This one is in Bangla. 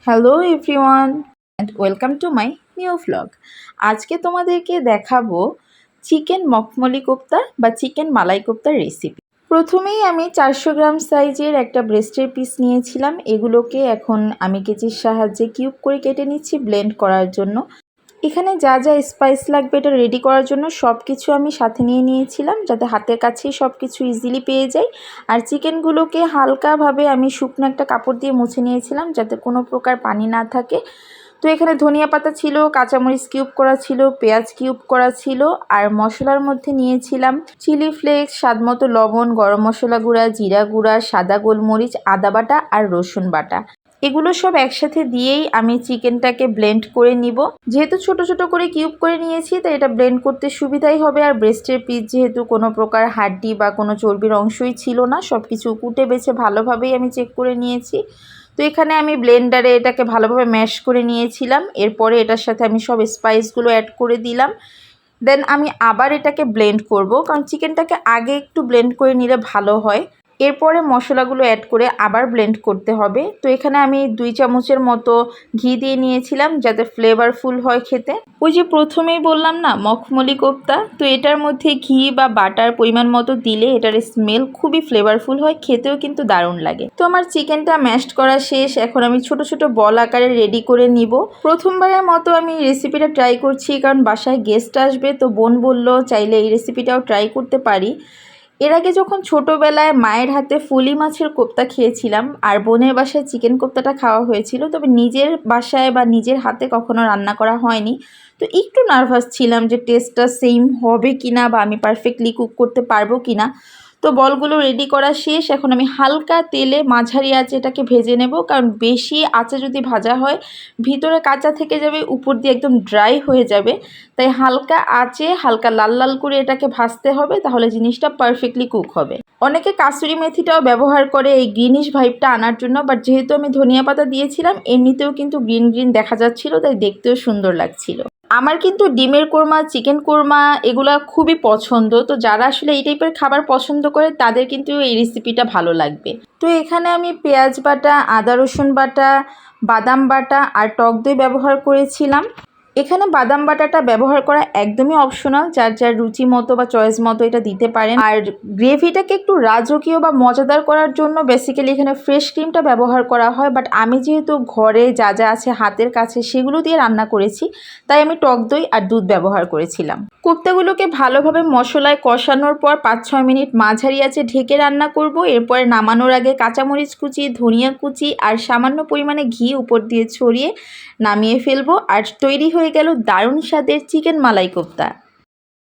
Hello everyone and welcome to my new vlog. আজকে তোমাদেরকে দেখাবো চিকেন মখমলি কোপ্তা বা চিকেন মালাই কোপ্তার রেসিপি। প্রথমেই আমি 400 গ্রাম সাইজের একটা ব্রেস্টের পিস নিয়েছিলাম। এগুলোকে এখন আমি কেচির সাহায্যে কিউব করে কেটে নিচ্ছি ব্লেন্ড করার জন্য। এখানে যা যা স্পাইস লাগবে এটা রেডি করার জন্য সব কিছু আমি সাথে নিয়ে নিয়েছিলাম, যাতে হাতের কাছেই সব কিছু ইজিলি পেয়ে যাই। আর চিকেনগুলোকে হালকাভাবে আমি শুকনো একটা কাপড় দিয়ে মুছে নিয়েছিলাম, যাতে কোনো প্রকার পানি না থাকে। তো এখানে ধনিয়া পাতা ছিল, কাঁচামরিচ কিউব করা ছিল, পেঁয়াজ কিউব করা ছিল। আর মশলার মধ্যে নিয়েছিলাম চিলি ফ্লেক্স, স্বাদমতো লবণ, গরম মশলা গুঁড়া, জিরা গুঁড়া, সাদা গোলমরিচ, আদা বাটা আর রসুন বাটা। এগুলো সব একসাথে দিয়েই আমি চিকেনটাকে ব্লেন্ড করে নিব। যেহেতু ছোট ছোট করে কিউব করে নিয়েছি, তাই এটা ব্লেন্ড করতে সুবিধাই হবে। আর ব্রেস্টের পিস যেহেতু কোনো প্রকার হাড্ডি বা কোনো চর্বির অংশই ছিল না, সব কিছু কুটে বেছে ভালোভাবেই আমি চেক করে নিয়েছি। তো এখানে আমি ব্লেন্ডারে এটাকে ভালোভাবে ম্যাশ করে নিয়েছিলাম। এরপরে এটার সাথে আমি সব স্পাইসগুলো অ্যাড করে দিলাম। দেন আমি আবার এটাকে ব্লেন্ড করব, কারণ চিকেনটাকে আগে একটু ব্লেন্ড করে নিলে ভালো হয়। এরপরে মশলাগুলো অ্যাড করে আবার ব্লেন্ড করতে হবে। তো এখানে আমি 2 চামচের মতো ঘি দিয়ে নিয়েছিলাম, যাতে ফ্লেভারফুল হয় খেতে। ওই যে প্রথমেই বললাম না মখমলি কোপ্তা, তো এটার মধ্যে ঘি বা বাটার পরিমাণ মতো দিলে এটার স্মেল খুবই ফ্লেভারফুল হয়, খেতেও কিন্তু দারুণ লাগে। তো আমার চিকেনটা ম্যাশড করা শেষ। এখন আমি ছোট ছোট বল আকারে রেডি করে নিব। প্রথমবারের মতো আমি রেসিপিটা ট্রাই করছি, কারণ বাসায় গেস্ট আসবে। তো বোন বলল চাইলে এই রেসিপিটাও ট্রাই করতে পারি। এর আগে যখন ছোটোবেলায় মায়ের হাতে ফুলি মাছের কোপ্তা খেয়েছিলাম, আর বোনের বাসায় চিকেন কোপ্তাটা খাওয়া হয়েছিল, তবে নিজের বাসায় বা নিজের হাতে কখনো রান্না করা হয়নি। তো একটু নার্ভাস ছিলাম যে টেস্টটা সেম হবে কিনা বা আমি পারফেক্টলি কুক করতে পারবো কিনা। তো বলগুলো রেডি করা শেষ। এখন আমি হালকা তেলে মাঝারি আঁচে এটাকে ভেজে নেব, কারণ বেশি আঁচে যদি ভাজা হয় ভিতরে কাঁচা থেকে যাবে, উপর দিয়ে একদম ড্রাই হয়ে যাবে। তাই হালকা আঁচে হালকা লাল লাল করে এটাকে ভাজতে হবে, তাহলে জিনিসটা পারফেক্টলি কুক হবে। অনেকে কাসুরি মেথিটাও ব্যবহার করে এই গ্রিনিশ ভাইবটা আনার জন্য, বাট যেহেতু আমি ধনিয়া পাতা দিয়েছিলাম এমনিতেও কিন্তু গ্রিন গ্রিন দেখা যাচ্ছিল, তাই দেখতেও সুন্দর লাগছিল। আমার কিন্তু ডিমের কোরমা, চিকেন কোরমা এগুলা খুবই পছন্দ। তো যারা আসলে এই টাইপের খাবার পছন্দ করে তাদের কিন্তু এই রেসিপিটা ভালো লাগবে। তো এখানে আমি পেঁয়াজ বাটা, আদা রসুন বাটা, বাদাম বাটা আর টক দই ব্যবহার করেছিলাম। এখানে বাদাম বাটাটা ব্যবহার করা একদমই অপশনাল, যার যার রুচি মতো বা চয়েস মতো এটা দিতে পারেন। আর গ্রেভিটাকে একটু রাজকীয় বা মজাদার করার জন্য বেসিক্যালি এখানে ফ্রেশ ক্রিমটা ব্যবহার করা হয়, বাট আমি যেহেতু ঘরে যা যা আছে হাতের কাছে সেগুলো দিয়ে রান্না করেছি, তাই আমি টক দই আর দুধ ব্যবহার করেছিলাম। কোপ্তাগুলোকে ভালোভাবে মশলায় কষানোর পর 5-6 মিনিট মাঝারি আঁচে ঢেকে রান্না করব। এরপরে নামানোর আগে কাঁচামরিচ কুচি, ধনিয়া কুচি আর সামান্য পরিমাণে ঘি উপর দিয়ে ছড়িয়ে নামিয়ে ফেলবো। আর তৈরি হয়ে গেল দারুণ স্বাদের চিকেন মালাই কোপ্তা।